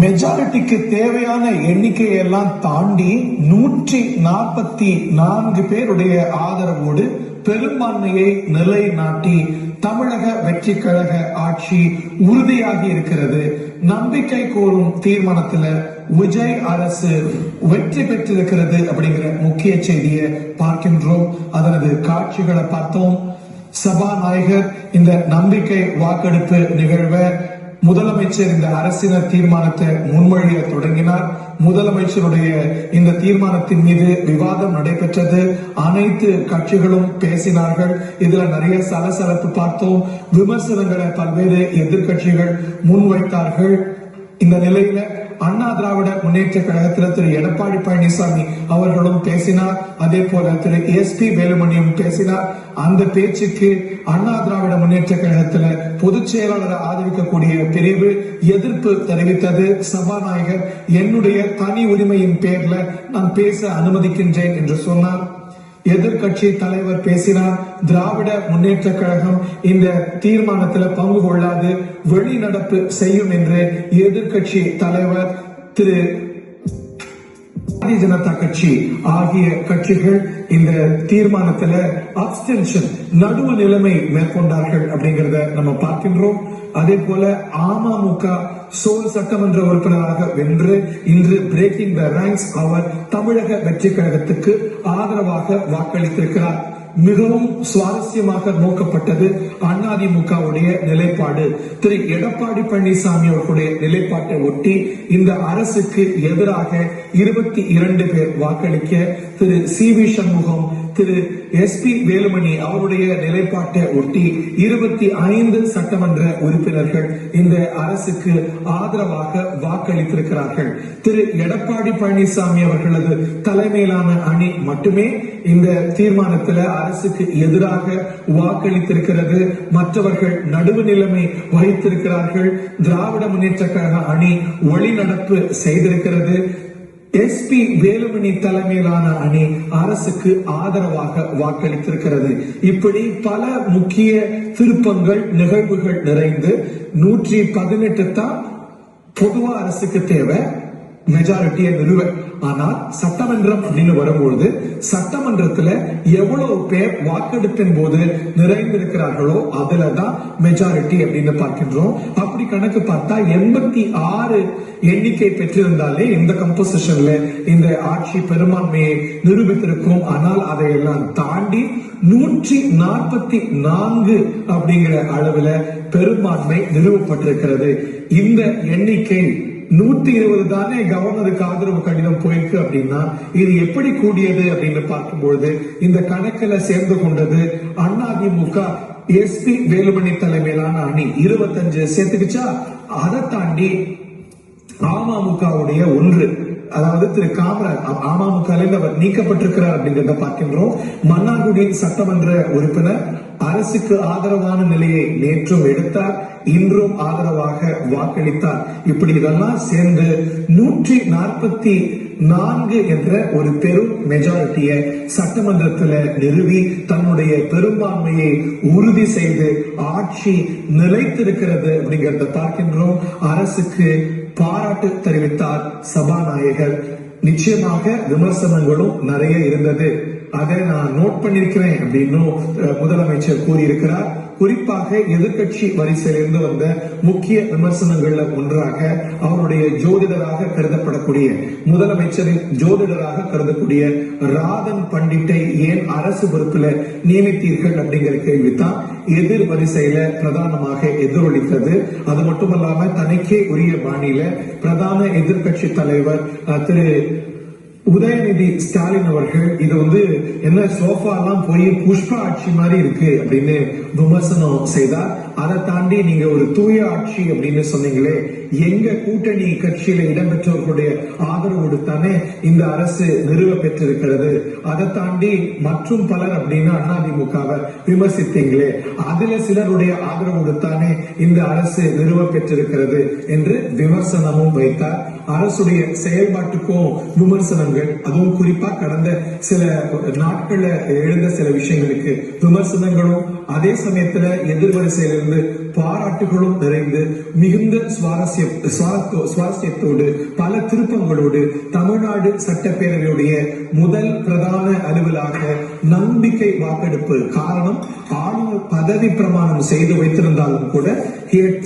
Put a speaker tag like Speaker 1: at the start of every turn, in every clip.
Speaker 1: மெஜாரிட்டிக்கு தேவையான எண்ணிக்கையெல்லாம் தாண்டி 144 பேருடைய ஆதரவோடு பெரும்பான்மையை நிலைநாட்டி தமிழக வெற்றி கழக ஆட்சி உறுதியாகி இருக்கிறது. நம்பிக்கை கோரும் தீர்மானத்துல விஜய் அரசு வெற்றி பெற்றிருக்கிறது அப்படிங்கிற முக்கிய செய்தியை பார்க்கின்றோம். அதனது காட்சிகளை பார்த்தோம். சபாநாயகர் இந்த நம்பிக்கை வாக்கெடுப்பு நிகழ்வை முதலமைச்சர் இந்த அரசினர் தீர்மானத்தை முன்மொழிய தொடங்கினார். முதலமைச்சருடைய இந்த தீர்மானத்தின் மீது விவாதம் நடைபெற்றது. அனைத்து கட்சிகளும் பேசினார்கள். இதுல நிறைய சலசலப்பு பார்த்தோம். விமர்சனங்களை பல்வேறு எதிர்கட்சிகள் முன்வைத்தார்கள். இந்த நிலையில அண்ணா திராவிட முன்னேற்ற கழகத்தில் திரு எடப்பாடி பழனிசாமி அவர்களும் பேசினார். அதே போல திரு எஸ்பி வேலுமணியும் பேசினார். அந்த பேச்சுக்கு அண்ணா திராவிட முன்னேற்ற கழகத்தில் பொதுச் செயலாளரை ஆதரிக்கக்கூடிய பிரிவு எதிர்ப்பு தெரிவித்தது. சபாநாயகர் என்னுடைய தனி உரிமையின் பேர்ல நான் பேச அனுமதிக்கின்றேன் என்று சொன்னார். எதிர்கட்சி தலைவர் பேசினார். திராவிட முன்னேற்ற கழகம் இந்த தீர்மானத்தில் பங்கு கொள்ளாது, வெளிநடப்பு செய்யும் என்று எதிர்கட்சி தலைவர் திரு பாரதிய ஜனதா கட்சி ஆகிய கட்சிகள் இந்த தீர்மானத்துல அப்ஸ்டென்ஷன் நடுவு நிலைமை மேற்கொண்டார்கள் அப்படிங்கறத நம்ம பார்க்கின்றோம். அதே போல அமமுக சோல் சட்டமன்ற உறுப்பினராக வென்று இன்று பிரேக்கிங் த ரேங்க்ஸ் அவர் தமிழக வெற்றி கழகத்துக்கு ஆதரவாக வாக்களித்திருக்கிறார். மிகவும் சுவாரஸ்யமாக நோக்கப்பட்டது அதிமுகவுடைய நிலைப்பாடு. திரு எடப்பாடி பழனிசாமி அவர்களுடைய நிலைப்பாட்டை ஒட்டி இந்த அரசுக்கு எதிராக 22 பேர் வாக்களிக்க திரு சி வி சண்முகம், திரு எஸ் பி வேலுமணி அவருடைய நிலைப்பாட்டை ஒட்டி 25 சட்டமன்ற உறுப்பினர்கள் இந்த அரசுக்கு ஆதரவாக வாக்களித்திருக்கிறார்கள். திரு எடப்பாடி பழனிசாமி அவர்களது தலைமையிலான அணி மட்டுமே இந்த தீர்மானத்தில் அரசுக்கு எதிராக வாக்களித்திருக்கிறது. மற்றவர்கள் நடுவு நிலைமை வகித்திருக்கிறார்கள். திராவிட முன்னேற்ற கழக அணி வெளிநடப்பு செய்திருக்கிறது. எஸ் பி வேலுமணி தலைமையிலான அணி அரசுக்கு ஆதரவாக வாக்களித்திருக்கிறது. இப்படி பல முக்கிய திருப்பங்கள் நிகழ்வுகள் நிறைந்து 118 தான் பொதுவா அரசுக்கு தேவை, மெஜாரிட்டியை நிறுவ. ஆனால் சட்டமன்றம் அப்படின்னு வரும்பொழுது சட்டமன்றத்துல எவ்வளவு பேர் வாக்கெடுப்பின் போது நிறைந்திருக்கிறார்களோ அதுலதான் மெஜாரிட்டி அப்படின்னு பார்க்கின்றோம். அப்படி கணக்கு பார்த்தா 86 எண்ணிக்கை பெற்றிருந்தாலே இந்த கம்போசிஷன்ல இந்த ஆட்சி பெரும்பான்மையை நிரூபித்திருக்கும். ஆனால் அதையெல்லாம் தாண்டி 144 அப்படிங்கிற அளவுல பெரும்பான்மை நிறுவப்பட்டிருக்கிறது. இந்த எண்ணிக்கை 120 தானே கவர்னருக்கு ஆதரவு கடிதம் போயிருக்கு அப்படின்னா இது எப்படி கூடியது அப்படின்னு பார்க்கும்போது இந்த கணக்கில் சேர்ந்து கொண்டது அதிமுக எஸ் பி வேலுமணி தலைமையிலான அணி 25 சேர்த்துக்குச்சா. அதை தாண்டி அமமுகவுடைய 1, அதாவது திரு காமராஜ் அமமுக அவர் நீக்கப்பட்டிருக்கிறார் அப்படிங்கிறத பார்க்கின்றோம். மன்னார்குடி சட்டமன்ற உறுப்பினர் அரசுக்கு ஆதரவான நிலையை நேற்றும் எடுத்தார், இன்றும் ஆதரவாக வாக்களித்தார். இப்படி இதெல்லாம் சேர்ந்து 144 என்ற ஒரு பெரும் மெஜாரிட்டியை சட்டமன்றத்தில் நிறுவி தன்னுடைய பெரும்பான்மையை உறுதி செய்து ஆட்சி நிலைத்திருக்கிறது அப்படிங்கிறத பார்க்கின்றோம். அரசுக்கு பாராட்டு தெரிவித்தார் சபாநாயகர். நிச்சயமாக விமர்சனங்களும் நிறைய இருந்தது. அதை நான் நோட் பண்ணிருக்கிறேன் அப்படின்னு முதலமைச்சர் கூறியிருக்கிறார். குறிப்பாக எதிர்கட்சி வரிசையிலிருந்து வந்த முக்கிய விமர்சனங்கள்ல ஒன்றாக அவருடைய ஜோதிடராக கருதப்படக்கூடிய முதலமைச்சரின் ஜோதிடராக கருதக்கூடிய ராதன் பண்டிட்டை ஏன் அரசு பொறுப்புல நியமித்தீர்கள் அப்படிங்கிற கேள்வித்தான் எதிர் வரிசையில பிரதானமாக எதிரொலித்தது. அது மட்டுமல்லாம தனக்கே உரிய பாணியில பிரதான எதிர்கட்சி தலைவர் திரு உதயநிதி ஸ்டாலின் அவர்கள் இது என்ன சோஃபா எல்லாம் போய் புஷ்ப ஆட்சி மாதிரி இருக்கு அப்படின்னு விமர்சனம் செய்தார். அதை தாண்டி நீங்க ஒரு தூய ஆட்சி அப்படின்னு சொன்னீங்களே, எங்க கூட்டணி கட்சியில இடம்பெற்றவர்களுடைய ஆதரவோடு தானே இந்த அரசு நிறுவ பெற்றிருக்கிறது. அதை தாண்டி மற்றும் பலர் அப்படின்னு அதிமுகவை விமர்சித்தீங்களே, அதுல சிலருடைய ஆதரவோடு தானே இந்த அரசு நிறுவ பெற்றிருக்கிறது என்று விமர்சனமும் வைத்தார். அரசுடைய செயல்பாட்டுக்கும் விமர்சனங்கள் கருத்துகள், அதுவும் குறிப்பா கடந்த சில நாட்கள்ல எழுந்த சில விஷயங்களுக்கு விமர்சனங்களும் அதே சமயத்துல எதிர்வரிசையிலிருந்து பாராட்டுகளும் நிறைந்து மிகுந்த சுவாரஸ்யத்தோடு பல திருப்பங்களோடு தமிழ்நாடு சட்டப்பேரவையுடைய முதல் பிரதான அலுவலாக நம்பிக்கை வாக்கெடுப்பு. காரணம், ஆளுநர் பதவி பிரமாணம் செய்து வைத்திருந்தாலும் கூட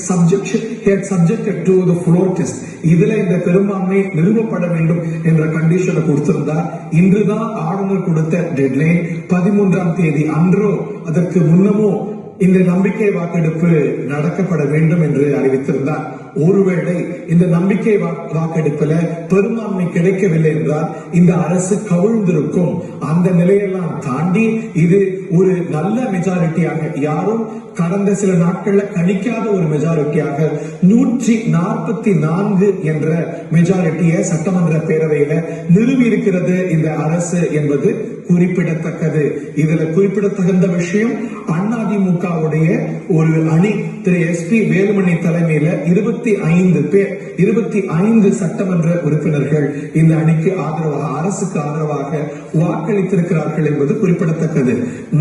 Speaker 1: subjected to the floor test. இதுல இந்த பெரும்பான்மை நிறுவப்பட வேண்டும் என்ற கண்டிஷனை கொடுத்திருந்தார். இன்றுதான் ஆளுநர் கொடுத்த டெட்லைன். 13ஆம் தேதி அன்றோ அதற்கு முன்னமோ இந்த நம்பிக்கை வாக்கெடுப்பு நடக்கப்பட வேண்டும் என்று அறிவித்திருந்தார். ஒருவேளை இந்த நம்பிக்கை வாக்கெடுப்புல பெரும்பான்மை கிடைக்கவில்லை என்றால் இந்த அரசு கவிழ்ந்திருக்கும். அந்த நிலையெல்லாம் தாண்டி இது ஒரு நல்ல மெஜாரிட்டியாக, யாரும் கடந்த சில நாட்கள்ல கணிக்காத ஒரு மெஜாரிட்டியாக 144 என்ற மெஜாரிட்டியை சட்டமன்ற பேரவையில நிறுவி இருக்கிறது இந்த அரசு என்பது குறிப்பிடத்தக்கது. இதுல குறிப்பிடத்தகுந்த விஷயம், அதிமுகவுடைய ஒரு அணி திரு எஸ்.பி. வேலுமணி தலைமையில 25 சட்டமன்ற உறுப்பினர்கள் இந்த அணிக்கு ஆதரவாக, அரசுக்கு ஆதரவாக வாக்களித்திருக்கிறார்கள் என்பது குறிப்பிடத்தக்கது.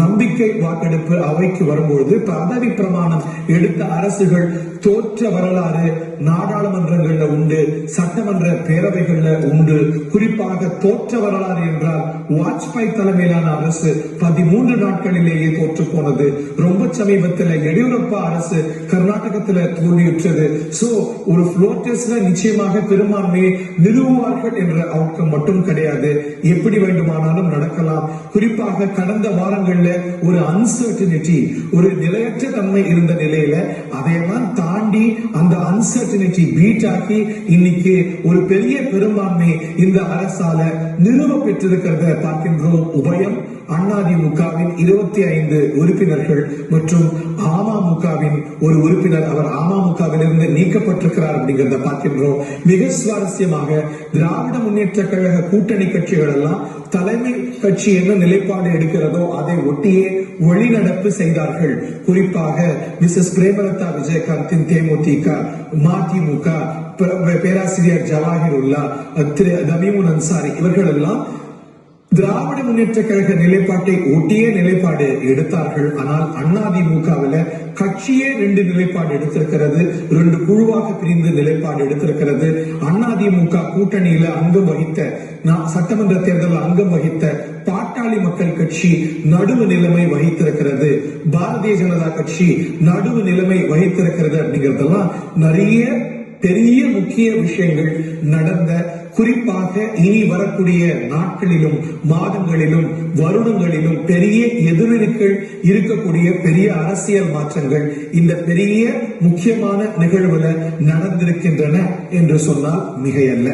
Speaker 1: நம்பிக்கை வாக்கெடுப்பு அவைக்கு வரும்பொழுது பதவி பிரமாணம் எடுத்த அரசுகள் தோற்ற வரலாறு நாடாளுமன்றங்கள்ல உண்டு, சட்டமன்ற பேரவைகள்ல உண்டு. குறிப்பாக தோற்ற வரலாறு என்றால் வாஜ்பாய் தலைமையிலான அரசு 13 நாட்களிலேயே தோற்று போனது. ரொம்ப சமீபத்தில் எடியூரப்பா அரசு கர்நாடகத்தில் தோல்வியுற்றது. சோ ஒரு ஃப்ளோர் டெஸ்ட்ல நிச்சயமாக பெரும்பான்மையை நிறுவுவார்கள் என்ற அவுட்கம் மட்டும் கிடையாது, எப்படி வேண்டுமானாலும் நடக்கலாம். குறிப்பாக கடந்த வாரங்கள்ல ஒரு அன்சர்டினிட்டி, ஒரு நிலையற்ற தன்மை இருந்த நிலையில அதையெல்லாம் தாண்டி அந்த அன்சர்டினிட்டி பீட் ஆகி இன்னைக்கு ஒரு பெரிய பெரும்பான்மை இந்த அரசால நிறுவ பெற்றிருக்கிறத பார்க்கின்றோம். உபயம் அதிமுகவின் 25 உறுப்பினர்கள் மற்றும் அமமுகவின் ஒரு உறுப்பினர், அவர் அமமுகவிலிருந்து நீக்கப்பட்டிருக்கிறார் அப்படிங்கிறத பார்க்கின்றோம். மிக சுவாரஸ்யமாக திராவிட முன்னேற்ற கழக கூட்டணி கட்சிகள் எல்லாம் தலைமை கட்சி என்ன நிலைப்பாடு எடுக்கிறதோ அதை ஒட்டியே வெளிநடப்பு செய்தார்கள். குறிப்பாக மிசஸ் பிரேமலதா விஜயகாந்தின் தேமுதிக, மதிமுக, பேராசிரியர் ஜவாஹிருல்லா, திரு தமீமுன் அன்சாரி இவர்கள் எல்லாம் திராவிட முன்னேற்ற கழக நிலைப்பாட்டை ஒட்டியே நிலைப்பாடு எடுத்தார்கள். ஆனால் அதிமுகவில் கட்சியே 2 நிலைப்பாடு எடுத்திருக்கிறது, 2 குழுவாக பிரிந்து நிலைப்பாடு எடுத்திருக்கிறது. அதிமுக கூட்டணியில அங்கம் வகித்த, சட்டமன்ற தேர்தலில் அங்கம் வகித்த பாட்டாளி மக்கள் கட்சி நடுவு நிலைமை வகித்திருக்கிறது, பாரதிய ஜனதா கட்சி நடுவு நிலைமை வகித்திருக்கிறது. அப்படிங்கறதெல்லாம் நிறைய பெரிய முக்கிய விஷயங்கள் நடந்த, குறிப்பாக இனி வரக்கூடிய நாட்களிலும் மாதங்களிலும் வருடங்களிலும் பெரிய எதிரொலிகள் இருக்கக்கூடிய பெரிய அரசியல் மாற்றங்கள் இந்த பெரிய முக்கியமான நிகழ்வுல நடந்திருக்கின்றன என்று சொன்னால் மிகையல்ல.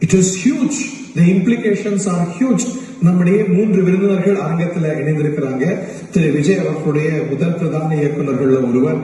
Speaker 1: It is huge. The implications are huge. நம்முடைய 3 விருந்தினர்கள் அரங்கத்தில் இணைந்திருக்கிறாங்க. திரு விஜய் அவர்களுடைய முதல் பிரதான இயக்குநர்கள் ஒருவர்,